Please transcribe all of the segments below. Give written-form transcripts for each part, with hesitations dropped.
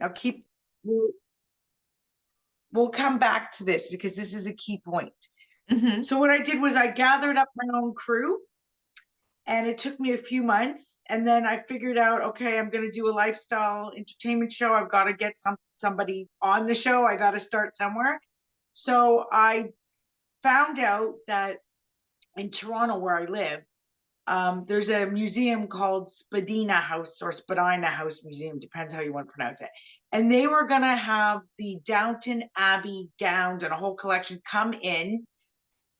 Now we'll come back to this because this is a key point. So what I did was I gathered up my own crew, and it took me a few months, and then I figured out, okay, I'm going to do a lifestyle entertainment show. I've got to get somebody on the show. I got to start somewhere. So I found out that in Toronto, where I live, there's a museum called Spadina House or Spadina House Museum, depends how you want to pronounce it. And they were going to have the Downton Abbey gowns and a whole collection come in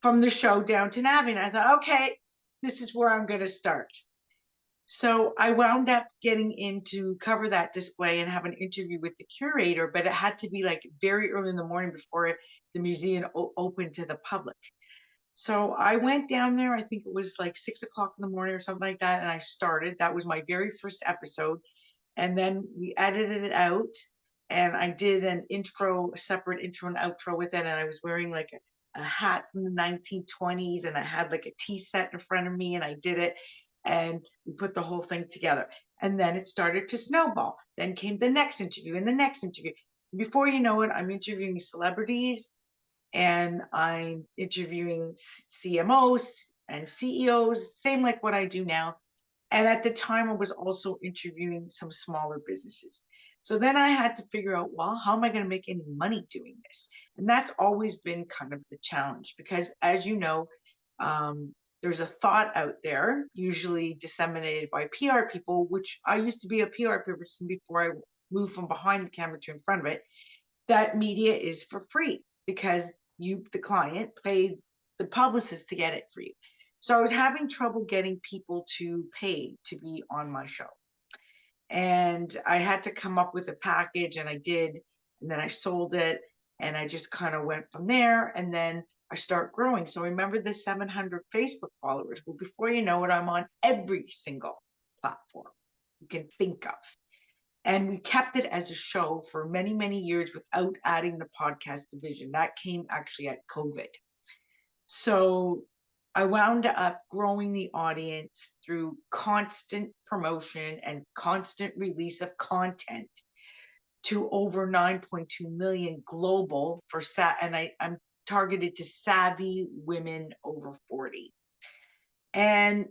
from the show Downton Abbey. And I thought, okay, this is where I'm going to start. So I wound up getting in to cover that display and have an interview with the curator, but it had to be like very early in the morning before the museum opened to the public. So I went down there, I think it was like 6 o'clock in the morning or something like that. And I started, that was my very first episode. And then we edited it out and I did an intro, a separate intro and outro with it. And I was wearing like a hat from the 1920s and I had like a tea set in front of me and I did it. And we put the whole thing together. And then it started to snowball. Then came the next interview and the next interview. Before you know it, I'm interviewing celebrities and I'm interviewing CMOs and CEOs, same like what I do now. And at the time, I was also interviewing some smaller businesses. So then I had to figure out, well, how am I going to make any money doing this? And that's always been kind of the challenge because, as you know, there's a thought out there, usually disseminated by PR people, which I used to be a PR person before I moved from behind the camera to in front of it, that media is for free because you, the client, paid the publicist to get it for you. So I was having trouble getting people to pay to be on my show. And I had to come up with a package, and I did. And then I sold it, and I just kind of went from there. And then I start growing. So remember the 700 Facebook followers. Well, before you know it, I'm on every single platform you can think of. And we kept it as a show for many, many years without adding the podcast division. That came actually at COVID. So I wound up growing the audience through constant promotion and constant release of content to over 9.2 million global for and I'm targeted to savvy women over 40. And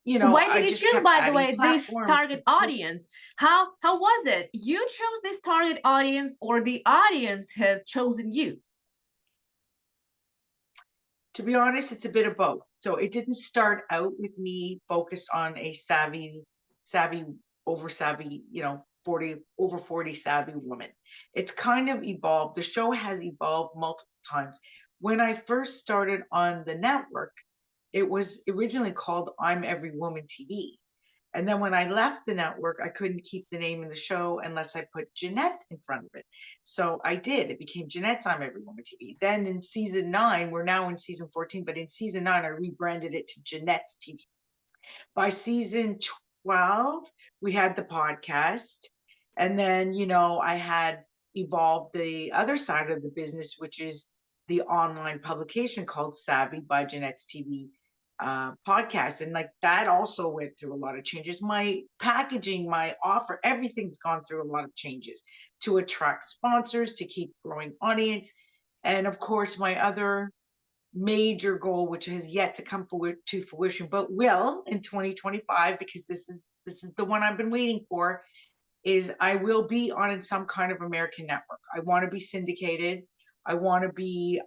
you know, why did you choose, by the way, this target audience? How was it? You chose this target audience, or the audience has chosen you? To be honest, it's a bit of both. So it didn't start out with me focused on a savvy, you know, over 40 savvy woman. It's kind of evolved. The show has evolved multiple times. When I first started on the network, it was originally called I'm Every Woman TV. And then when I left the network, I couldn't keep the name of the show unless I put Janette in front of it. So I did. It became Janette's I'm Every Woman TV. Then in season 9, we're now in season 14, but in season 9, I rebranded it to Janette's TV. By season 12, we had the podcast. And then, you know, I had evolved the other side of the business, which is the online publication called Savvy by Janette's TV podcast. And like that also went through a lot of changes. My packaging, my offer, everything's gone through a lot of changes to attract sponsors, to keep growing audience. And of course, my other major goal, which has yet to come to fruition, but will in 2025, because this is the one I've been waiting for, is I will be on some kind of American network. I want to be syndicated. I want to be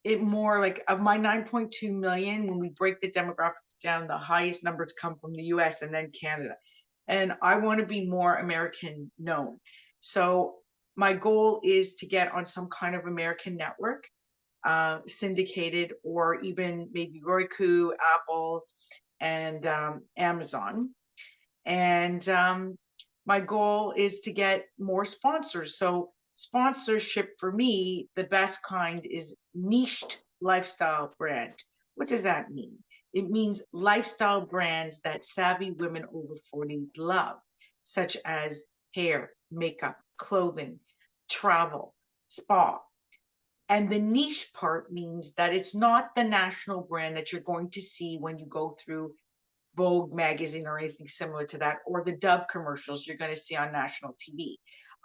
it more like, of my 9.2 million, when we break the demographics down, the highest numbers come from the US and then Canada. And I want to be more American known. So my goal is to get on some kind of American network, syndicated, or even maybe Roku, Apple, and Amazon. And my goal is to get more sponsors. So sponsorship for me, the best kind, is niched lifestyle brand. What does that mean? It means lifestyle brands that savvy women over 40 love, such as hair, makeup, clothing, travel, spa. And the niche part means that it's not the national brand that you're going to see when you go through Vogue magazine or anything similar to that, or the Dove commercials you're going to see on national TV.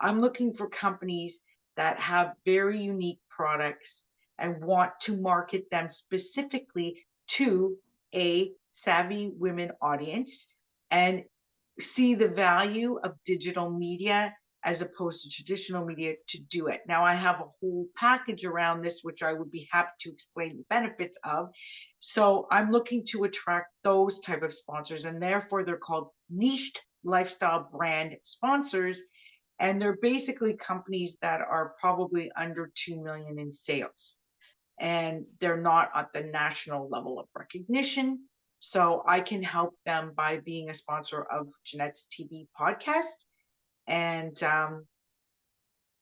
I'm looking for companies that have very unique products and want to market them specifically to a savvy women audience and see the value of digital media as opposed to traditional media to do it. Now, I have a whole package around this, which I would be happy to explain the benefits of. So I'm looking to attract those type of sponsors, and therefore they're called niched lifestyle brand sponsors. And they're basically companies that are probably under 2 million in sales. And they're not at the national level of recognition. So I can help them by being a sponsor of Janette's TV podcast and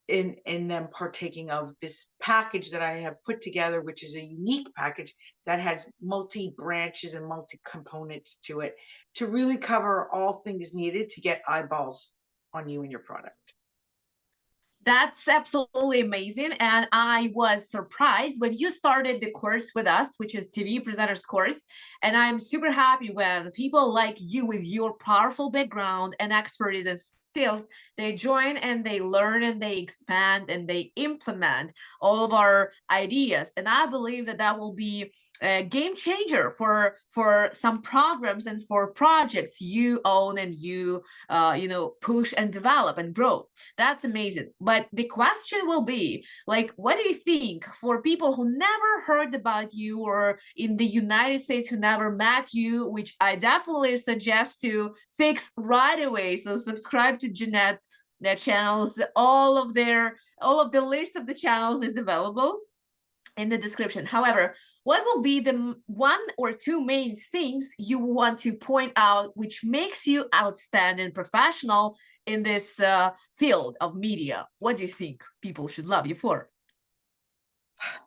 in them partaking of this package that I have put together, which is a unique package that has multi branches and multi components to it to really cover all things needed to get eyeballs on you and your product. That's absolutely amazing. And I was surprised when you started the course with us, which is TV Presenters course. And I'm super happy when people like you with your powerful background and expertise and skills, they join and they learn and they expand and they implement all of our ideas. And I believe that that will be a game changer for some programs and for projects you own and you push and develop and grow. That's amazing. But the question will be, like, what do you think for people who never heard about you, or in the United States who never met you, which I definitely suggest to fix right away. So subscribe to Janette's channels. All of the list of the channels is available in the description. However, what will be the one or two main things you want to point out which makes you outstanding professional in this field of media? What do you think people should love you for?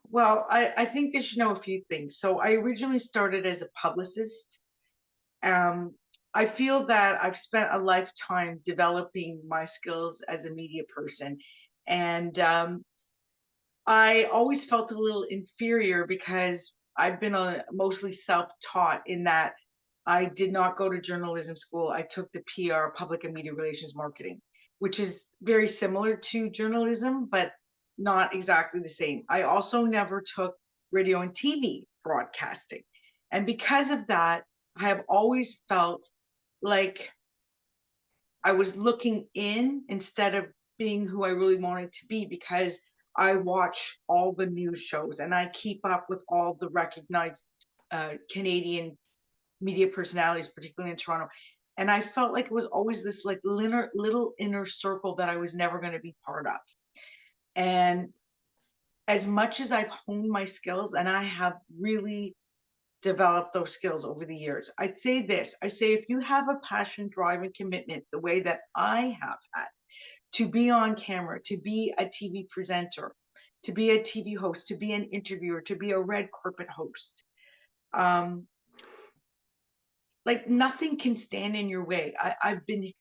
Well, I think they should know a few things. So I originally started as a publicist. I feel that I've spent a lifetime developing my skills as a media person. And I always felt a little inferior because I've been mostly self-taught in that I did not go to journalism school. I took the PR, public and media relations marketing, which is very similar to journalism, but not exactly the same. I also never took radio and TV broadcasting. And because of that, I have always felt like I was looking in instead of being who I really wanted to be, because I watch all the news shows and I keep up with all the recognized Canadian media personalities, particularly in Toronto. And I felt like it was always this like little inner circle that I was never going to be part of. And as much as I've honed my skills, and I have really developed those skills over the years, I'd say this. I say, if you have a passion, drive, and commitment the way that I have had, to be on camera, to be a TV presenter, to be a TV host, to be an interviewer, to be a red carpet host. Like nothing can stand in your way. I've been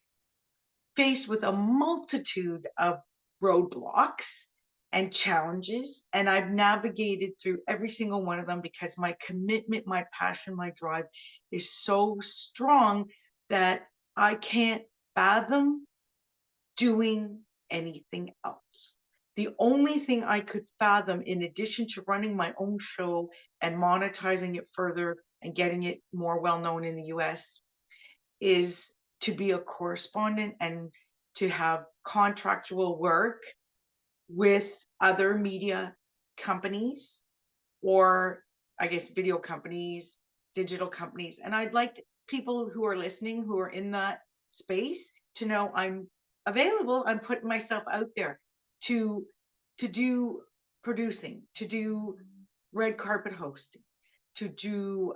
faced with a multitude of roadblocks and challenges, and I've navigated through every single one of them because my commitment, my passion, my drive is so strong that I can't fathom doing anything else. The only thing I could fathom, in addition to running my own show and monetizing it further and getting it more well-known in the US, is to be a correspondent and to have contractual work with other media companies, or I guess video companies, digital companies. And I'd like people who are listening, who are in that space, to know I'm available. I'm putting myself out there to do producing, to do red carpet hosting, to do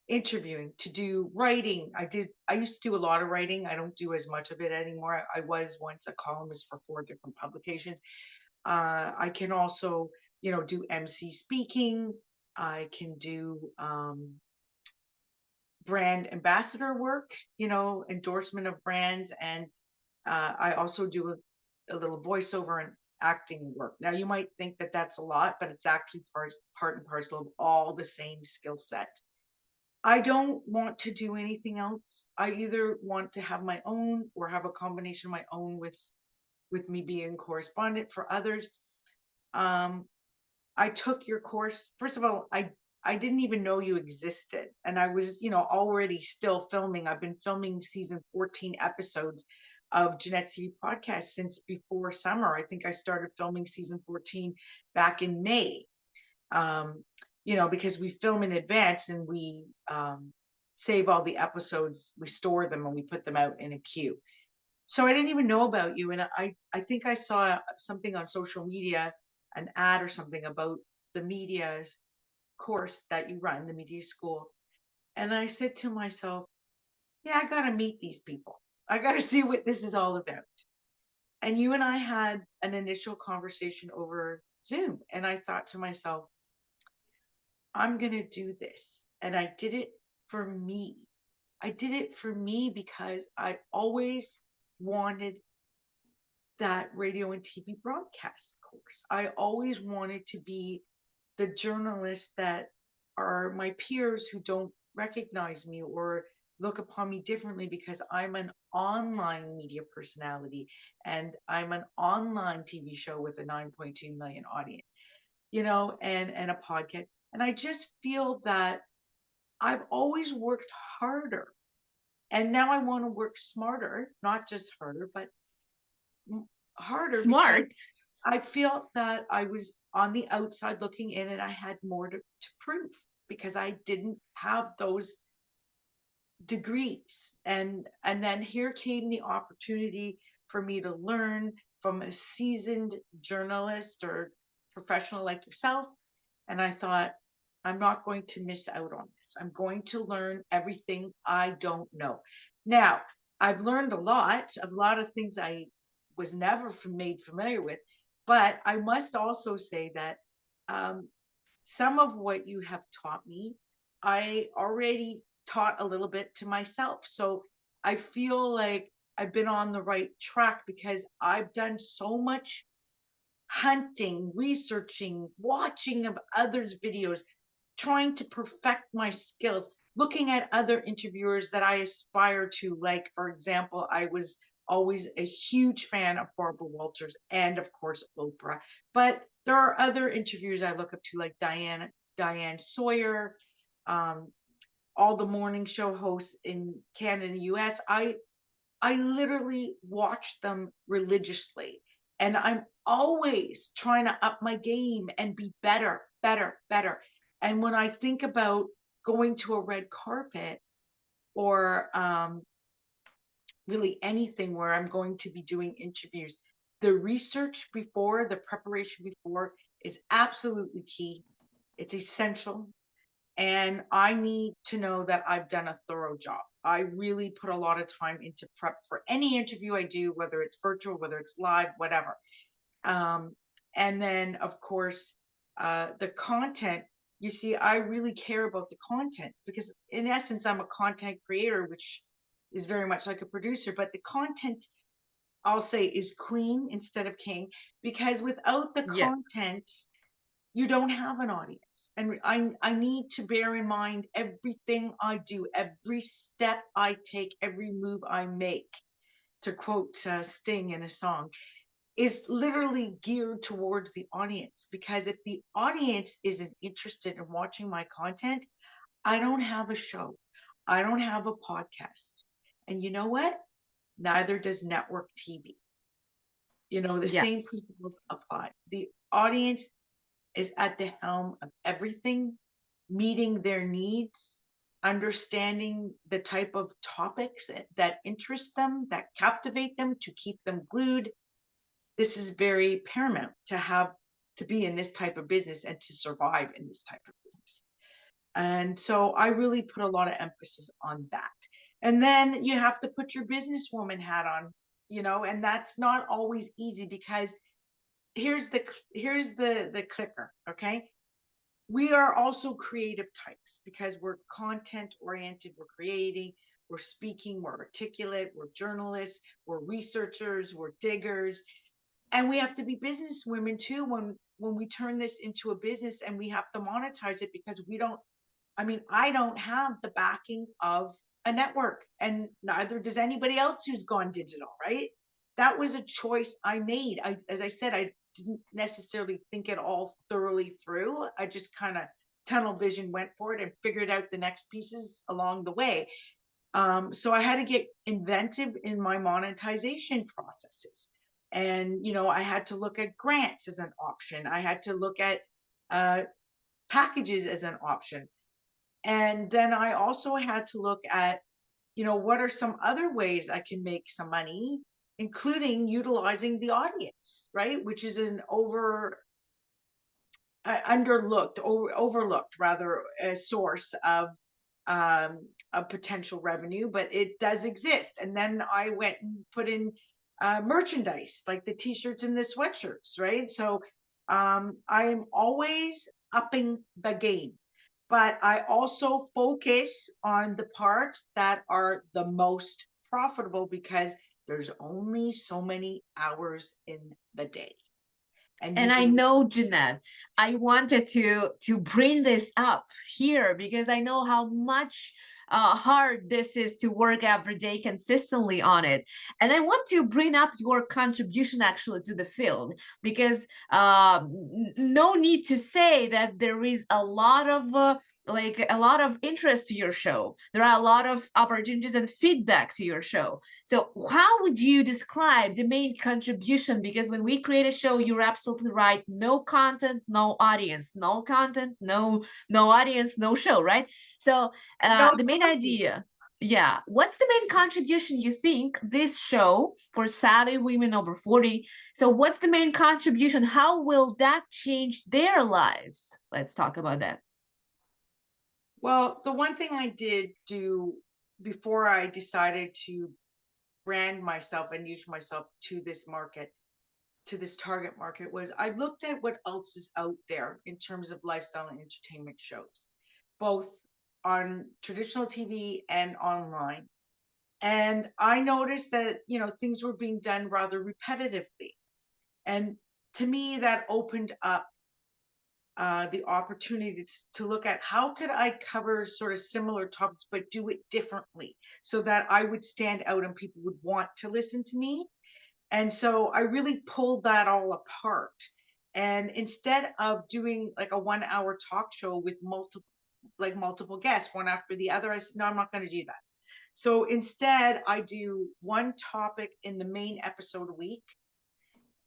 interviewing, to do writing. I used to do a lot of writing. I don't do as much of it anymore. I was once a columnist for 4 different publications. I can also, do MC speaking. I can do brand ambassador work, endorsement of brands. And I also do a little voiceover and acting work. Now, you might think that that's a lot, but it's actually part and parcel of all the same skill set. I don't want to do anything else. I either want to have my own or have a combination of my own with me being correspondent for others. Um, I took your course. First of all, I didn't even know you existed, and I was, already still filming. I've been filming season 14 episodes of Janette TV podcast since before summer. I think I started filming season 14 back in May. Um, because we film in advance and we save all the episodes, we store them and we put them out in a queue. So I didn't even know about you, and I think I saw something on social media, an ad or something about the media's course that you run, the media school. And I said to myself, yeah, I got to meet these people. I got to see what this is all about. And you and I had an initial conversation over Zoom, and I thought to myself, I'm going to do this. And I did it for me. I did it for me because I always wanted that radio and TV broadcast course. I always wanted to be the journalist that are my peers who don't recognize me or look upon me differently because I'm an online media personality and I'm an online TV show with a 9.2 million audience, and a podcast. And I just feel that I've always worked harder. And now I want to work smarter, not just harder, but harder because Smart. I felt that I was on the outside looking in and I had more to prove because I didn't have those degrees. And then here came the opportunity for me to learn from a seasoned journalist or professional like yourself. And I thought, I'm not going to miss out on this. I'm going to learn everything I don't know. Now, I've learned a lot of things I was never made familiar with, but I must also say that um, some of what you have taught me, I already taught a little bit to myself. So I feel like I've been on the right track because I've done so much hunting, researching, watching of others' videos, trying to perfect my skills, looking at other interviewers that I aspire to. Like, for example, I was always a huge fan of Barbara Walters and, of course, Oprah. But there are other interviewers I look up to, like Diane Sawyer, um, all the morning show hosts in Canada and US. I literally watch them religiously. And I'm always trying to up my game and be better, better, better. And when I think about going to a red carpet or really anything where I'm going to be doing interviews, the research before, the preparation before is absolutely key. It's essential. And I need to know that I've done a thorough job. I really put a lot of time into prep for any interview I do, whether it's virtual, whether it's live, whatever. Um, and then, of course, the content. You see, I really care about the content because, in essence, I'm a content creator, which is very much like a producer. But the content, I'll say, is queen instead of king because without the Yeah. content, you don't have an audience. And I need to bear in mind everything I do, every step I take, every move I make, to quote Sting in a song, is literally geared towards the audience. Because if the audience isn't interested in watching my content, I don't have a show. I don't have a podcast. And you know what? Neither does network TV. The same Yes. principles apply. The audience is at the helm of everything, meeting their needs, understanding the type of topics that interest them, that captivate them, to keep them glued. This is very paramount to be in this type of business and to survive in this type of business. And so I really put a lot of emphasis on that. And then you have to put your businesswoman hat on, and that's not always easy because here's the clicker, okay? We are also creative types because we're content oriented, we're creating, we're speaking, we're articulate, we're journalists, we're researchers, we're diggers, and we have to be business women too when we turn this into a business and we have to monetize it because we don't I mean, I don't have the backing of a network, and neither does anybody else who's gone digital, right? That was a choice I made. As I said, I didn't necessarily think it all thoroughly through. I just kind of tunnel vision went for it and figured out the next pieces along the way. So I had to get inventive in my monetization processes. And, I had to look at grants as an option. I had to look at uh, packages as an option. And then I also had to look at, what are some other ways I can make some money, including utilizing the audience, right? Which is an overlooked rather, a source of potential revenue, but it does exist. And then I went and put in merchandise like the t-shirts and the sweatshirts, right? So I am always upping the game, but I also focus on the parts that are the most profitable because there's only so many hours in the day. And I know, Janette, I wanted to bring this up here because I know how much hard this is to work every day consistently on it. And I want to bring up your contribution actually to the field because no need to say that there is a lot of like a lot of interest to your show. There are a lot of opportunities and feedback to your show. So how would you describe the main contribution? Because when we create a show, you're absolutely right. No content, no audience. No content, no audience, no show, right? So the main idea, yeah. What's the main contribution you think this show for savvy women over 40? So what's the main contribution? How will that change their lives? Let's talk about that. Well, the one thing I did do before I decided to brand myself and use myself to this market, to this target market, was I looked at what else is out there in terms of lifestyle and entertainment shows, both on traditional TV and online. And I noticed that, things were being done rather repetitively. And to me, that opened up the opportunity to look at how could I cover sort of similar topics, but do it differently so that I would stand out and people would want to listen to me. And so I really pulled that all apart. And instead of doing like a 1 hour talk show with multiple guests, one after the other, I said, no, I'm not going to do that. So instead, I do one topic in the main episode a week.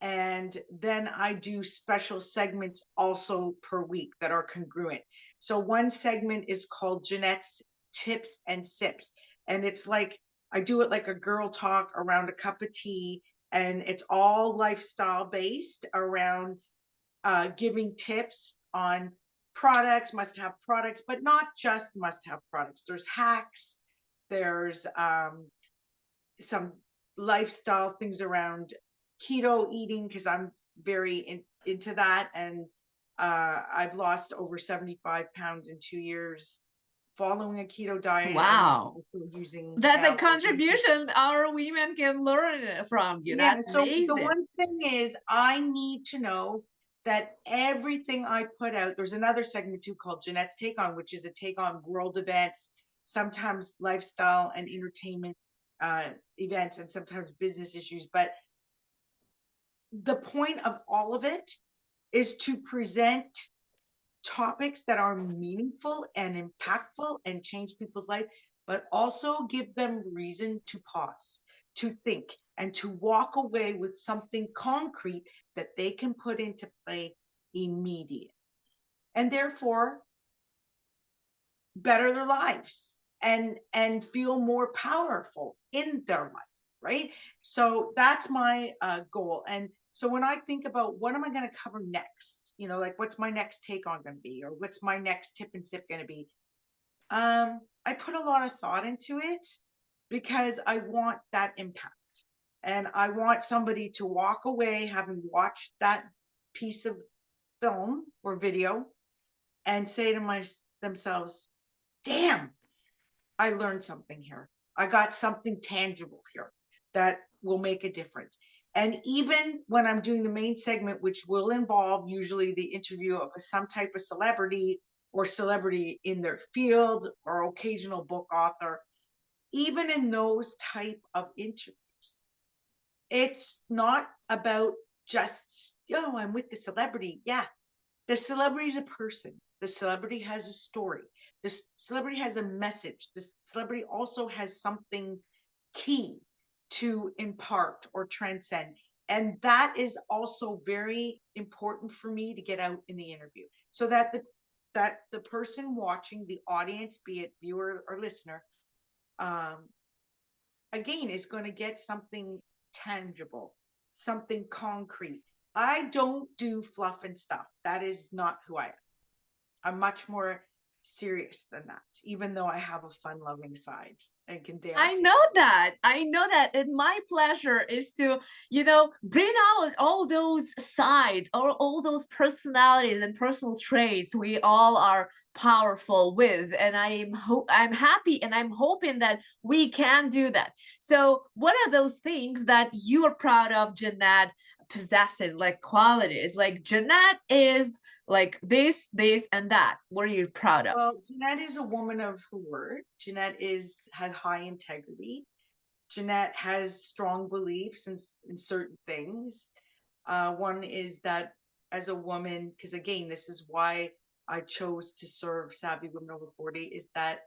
And then I do special segments also per week that are congruent. So one segment is called Janette's Tips and Sips. And it's like, I do it like a girl talk around a cup of tea. And it's all lifestyle based around giving tips on products, must have products, but not just must have products. There's hacks, there's some lifestyle things around keto eating because I'm very into that, and I've lost over 75 pounds in 2 years following a keto diet. Wow, and using that's a contribution our women can learn from you. Yeah, That's so amazing. the one thing is I need to know that everything I put out, there's another segment too called Janette's Take On, which is a take on world events, sometimes lifestyle and entertainment events, and sometimes business issues. But the point of all of it is to present topics that are meaningful and impactful and change people's life, but also give them reason to pause, to think, and to walk away with something concrete that they can put into play immediately, and therefore better their lives and feel more powerful in their life, right? So that's my goal. And so when I think about what am I going to cover next, like what's my next take on going to be, or what's my next tip and sip going to be, I put a lot of thought into it because I want that impact. And I want somebody to walk away having watched that piece of film or video and say to themselves, damn, I learned something here. I got something tangible here that will make a difference. And even when I'm doing the main segment, which will involve usually the interview of some type of celebrity or celebrity in their field or occasional book author, even in those type of interviews, it's not about just, oh, I'm with the celebrity. Yeah, the celebrity is a person. The celebrity has a story. The celebrity has a message. The celebrity also has something key to impart or transcend. And that is also very important for me to get out in the interview, so that the person watching, the audience, be it viewer or listener, again, is going to get something tangible, something concrete. I don't do fluff and stuff. That is not who I am. I'm much more serious than that, even though I have a fun loving side and can dance. I know that. I know that. And my pleasure is to, bring out all those sides or all those personalities and personal traits we all are powerful with. And I'm happy and I'm hoping that we can do that. So what are those things that you are proud of, Janette, possessing, like qualities? Like Janette is like this, and that. What are you proud of? Well, Janette is a woman of her word. Janette has high integrity. Janette has strong beliefs in certain things. One is that as a woman, because again, this is why I chose to serve savvy women over 40, is that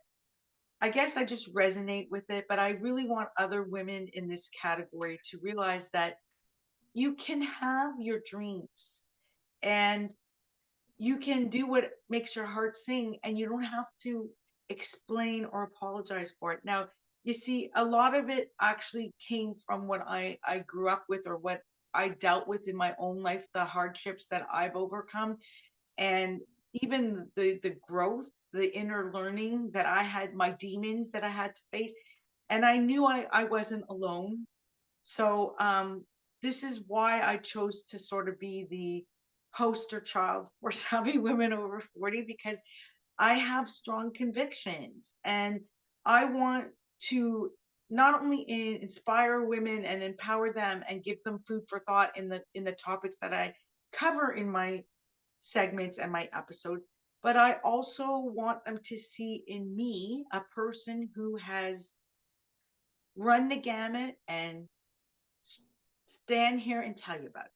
I guess I just resonate with it, but I really want other women in this category to realize that you can have your dreams and you can do what makes your heart sing, and you don't have to explain or apologize for it. Now, you see, a lot of it actually came from what I grew up with, or what I dealt with in my own life, the hardships that I've overcome, and even the growth, the inner learning that I had, my demons that I had to face. And I knew I wasn't alone. So this is why I chose to sort of be the poster child for savvy women over 40, because I have strong convictions and I want to not only inspire women and empower them and give them food for thought in the topics that I cover in my segments and my episodes, but I also want them to see in me a person who has run the gamut and stand here and tell you about it.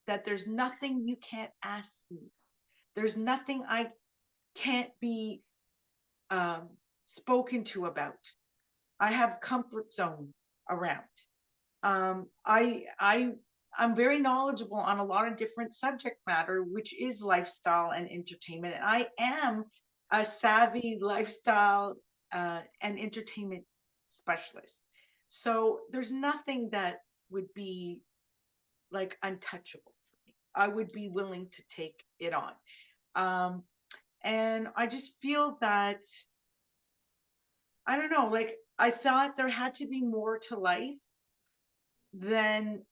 That there's nothing you can't ask me. There's nothing I can't be spoken to about. I have comfort zone around. I'm very knowledgeable on a lot of different subject matter, which is lifestyle and entertainment. And I am a savvy lifestyle and entertainment specialist. So there's nothing that would be like untouchable for me. I would be willing to take it on. And I just feel that, I don't know, like I thought there had to be more to life than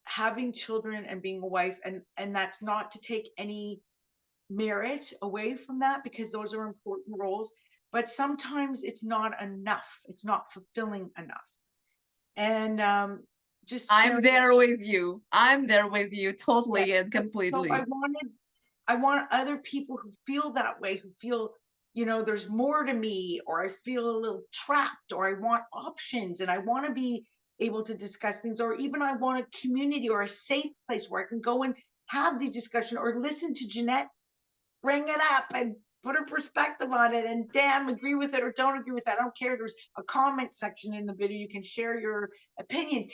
having children and being a wife. And that's not to take any merit away from that, because those are important roles. But sometimes it's not enough. It's not fulfilling enough. And just I'm there with you. I'm there with you totally, yeah. and completely. So I want other people who feel that way, who feel, there's more to me, or I feel a little trapped, or I want options and I want to be able to discuss things, or even I want a community or a safe place where I can go and have these discussions, or listen to Janette bring it up and put her perspective on it, and damn, agree with it or don't agree with that. I don't care. There's a comment section in the video. You can share your opinions.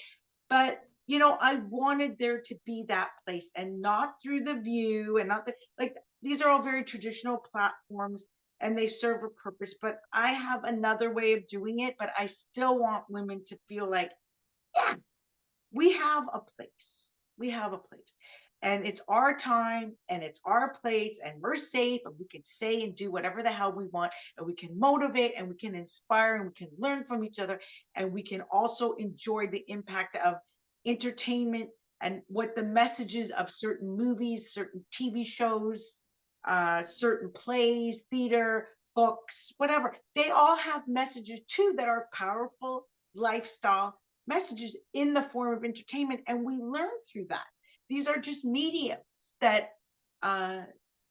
But I wanted there to be that place, and not through The View, and not like these are all very traditional platforms and they serve a purpose, but I have another way of doing it. But I still want women to feel like, yeah, we have a place. We have a place. And it's our time and it's our place, and we're safe, and we can say and do whatever the hell we want, and we can motivate and we can inspire and we can learn from each other, and we can also enjoy the impact of entertainment and what the messages of certain movies, certain TV shows, certain plays, theater, books, whatever. They all have messages too that are powerful lifestyle messages in the form of entertainment, and we learn through that. These are just mediums that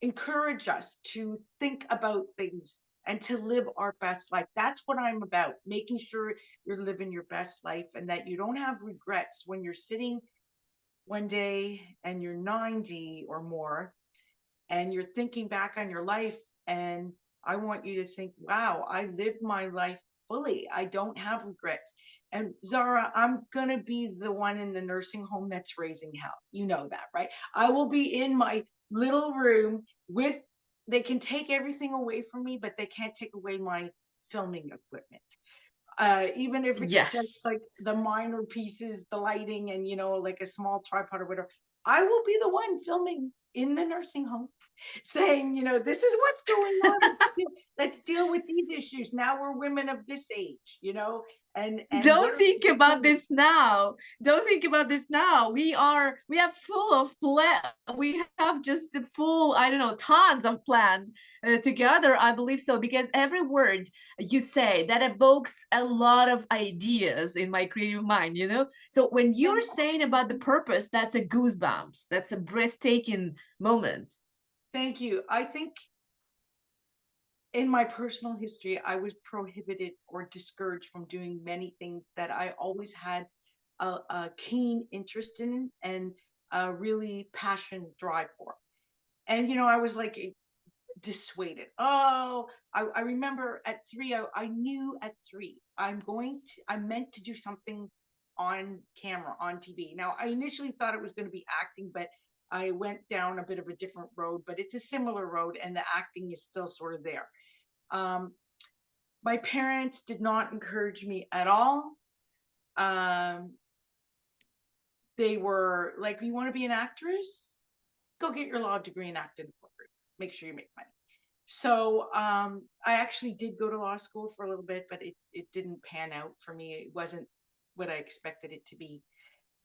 encourage us to think about things and to live our best life. That's what I'm about, making sure you're living your best life and that you don't have regrets when you're sitting one day and you're 90 or more and you're thinking back on your life. And I want you to think, wow, I lived my life fully. I don't have regrets. And Zara, I'm going to be the one in the nursing home that's raising hell. You know that, right? I will be in my little room with, they can take everything away from me, but they can't take away my filming equipment. Even if it's just Yes. like the minor pieces, the lighting and, like a small tripod or whatever, I will be the one filming in the nursing home saying, this is what's going on. Let's deal with these issues. Now we're women of this age, and what Don't are think we about doing? this now. Don't think about this now. We are full of we have just full, I don't know, tons of plans together. I believe so, because every word you say that evokes a lot of ideas in my creative mind, So when you're saying about the purpose, that's a goosebumps. That's a breathtaking moment. Thank you. I think in my personal history, I was prohibited or discouraged from doing many things that I always had a keen interest in and a really passion drive for. And, I was like dissuaded. Oh, I remember at 3, I knew at 3, I meant to do something on camera, on TV. Now, I initially thought it was going to be acting, but I went down a bit of a different road, but it's a similar road and the acting is still sort of there. Um, my parents did not encourage me at all. Um, they were like, you want to be an actress? Go get your law degree and act in the courtroom. Make sure you make money. So I actually did go to law school for a little bit, but it didn't pan out for me. It wasn't what I expected it to be.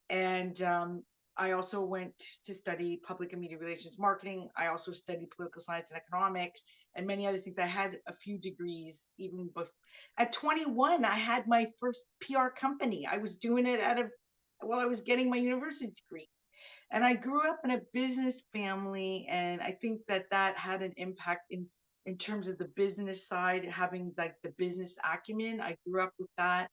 And I also went to study public and media relations marketing. I also studied political science and economics and many other things. I had a few degrees even before. At 21, I had my first PR company. I was doing it while I was getting my university degree. And I grew up in a business family, and I think that had an impact in terms of the business side, having like the business acumen. I grew up with that.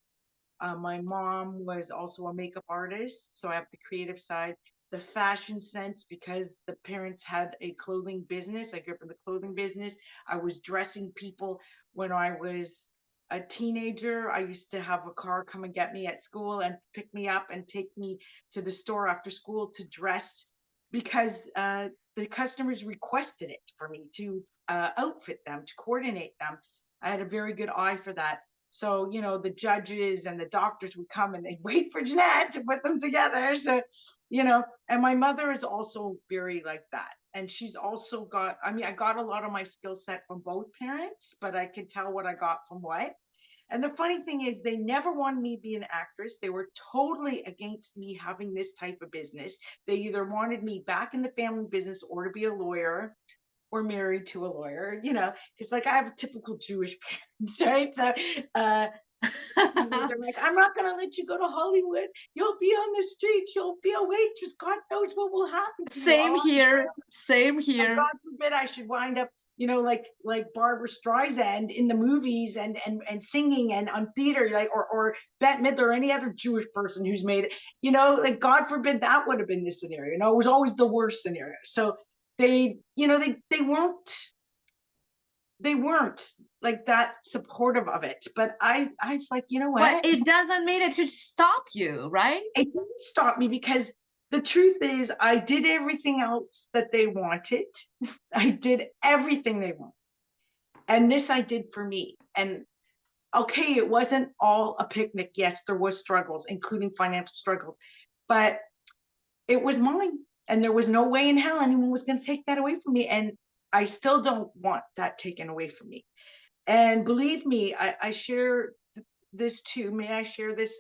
My mom was also a makeup artist, so I have the creative side, the fashion sense because the parents had a clothing business. I grew up in the clothing business. I was dressing people when I was a teenager. I used to have a car come and get me at school and pick me up and take me to the store after school to dress because the customers requested it for me to outfit them, to coordinate them. I had a very good eye for that. So, the judges and the doctors would come and they'd wait for Janette to put them together. So, and my mother is also very like that. And she's also got, I got a lot of my skill set from both parents, but I can tell what I got from what. And the funny thing is, they never wanted me to be an actress. They were totally against me having this type of business. They either wanted me back in the family business or to be a lawyer or married to a lawyer, because like I have typical Jewish parents, right? So they're like, I'm not going to let you go to Hollywood. You'll be on the streets. You'll be a waitress. God knows what will happen to you. Same here. Same And here. God forbid I should wind up, like Barbara Streisand in the movies and singing and on theater, like or Bette Midler or any other Jewish person who's made it. Like God forbid that would have been the scenario. It was always the worst scenario. So they weren't like that supportive of it. But I was like, you know But what? it doesn't mean it to stop you, right? It didn't stop me because the truth is I did everything else that they wanted. I did everything they wanted. And this I did for me. And okay, it wasn't all a picnic. Yes, there was struggles, including financial struggles, but it was mine. And there was no way in hell anyone was going to take that away from me. And I still don't want that taken away from me. And believe me, I share this too. May I share this?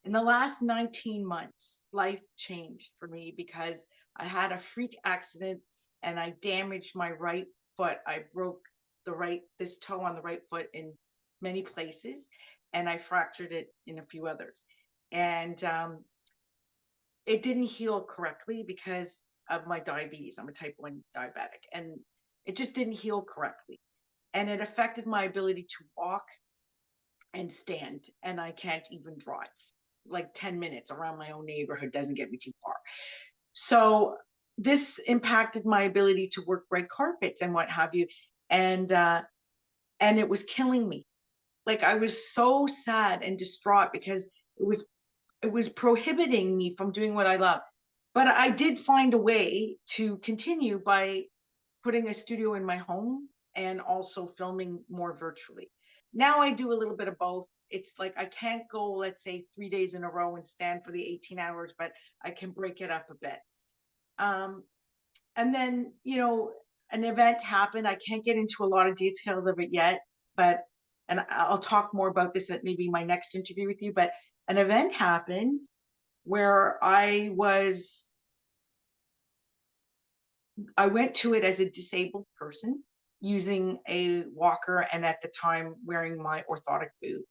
In the last 19 months, life changed for me because I had a freak accident and I damaged my right foot. I broke this toe on the right foot in many places, and I fractured it in a few others. And it didn't heal correctly because of my diabetes. I'm a type 1 diabetic, and it just didn't heal correctly. And it affected my ability to walk and stand, and I can't even drive. Like 10 minutes around my own neighborhood doesn't get me too far. So this impacted my ability to work red carpets and what have you. And it was killing me. Like, I was so sad and distraught because it was prohibiting me from doing what I love. But I did find a way to continue by putting a studio in my home and also filming more virtually. Now I do a little bit of both. It's like I can't go, let's say, 3 days in a row and stand for the 18 hours, but I can break it up a bit. And then, you know, an event happened. I can't get into a lot of details of it yet, but, and I'll talk more about this at maybe my next interview with you, but an event happened where I went to it as a disabled person using a walker, and at the time wearing my orthotic boot.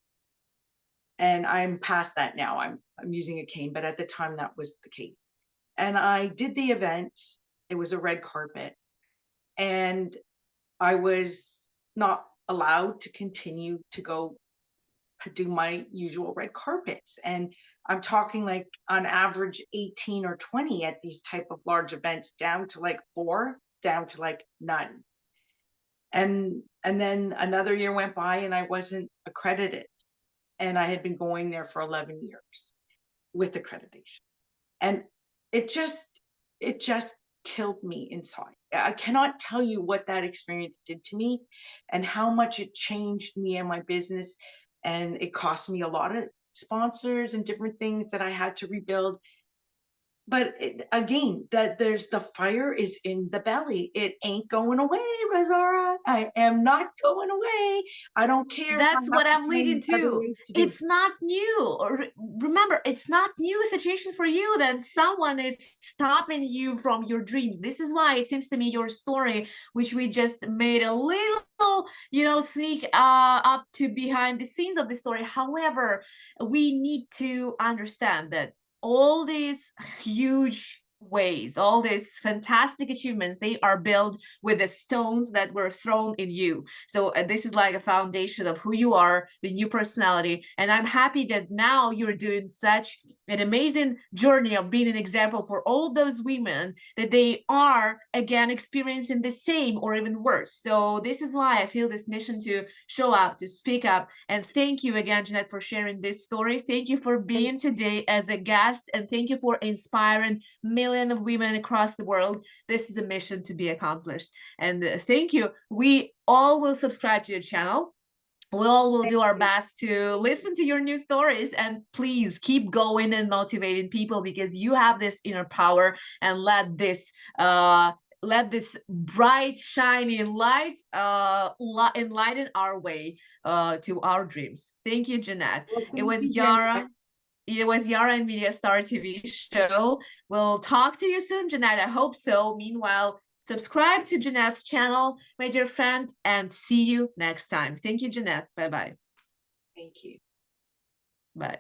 And I'm past that now. I'm using a cane, but at the time that was the case. And I did the event. It was a red carpet, and I was not allowed to continue to go do my usual red carpets. And I'm talking like on average 18 or 20 at these type of large events, down to like 4, down to like none. And then another year went by and I wasn't accredited. And I had been going there for 11 years with accreditation. And it just killed me inside. I cannot tell you what that experience did to me and how much it changed me and my business. And it cost me a lot of sponsors and different things that I had to rebuild. But again, that there's the fire is in the belly. It ain't going away, Razara. I am not going away. I don't care. That's what I'm leading to. It's not new. Or remember, it's not new situation for you that someone is stopping you from your dreams. This is why it seems to me your story, which we just made a little, you know, sneak up to behind the scenes of the story. However, we need to understand that all these huge ways, all these fantastic achievements, they are built with the stones that were thrown in you. So this is like a foundation of who you are, the new personality. And I'm happy that now you're doing such an amazing journey of being an example for all those women that they are again experiencing the same or even worse. So this is why I feel this mission to show up, to speak up. And thank you again, Janette, for sharing this story. Thank you for being today as a guest, and thank you for inspiring millions of women across the world. This is a mission to be accomplished. And thank you. We all will subscribe to your channel. We all will do our best to listen to your new stories, and please keep going and motivating people, because you have this inner power, and let this bright shining light enlighten our way to our dreams. Thank you, Janette. Well, it was Yara and MediaStar TV show. We'll talk to you soon, Janette. I hope so. Meanwhile, subscribe to Janette's channel, my dear friend, and see you next time. Thank you, Janette. Bye-bye. Thank you. Bye.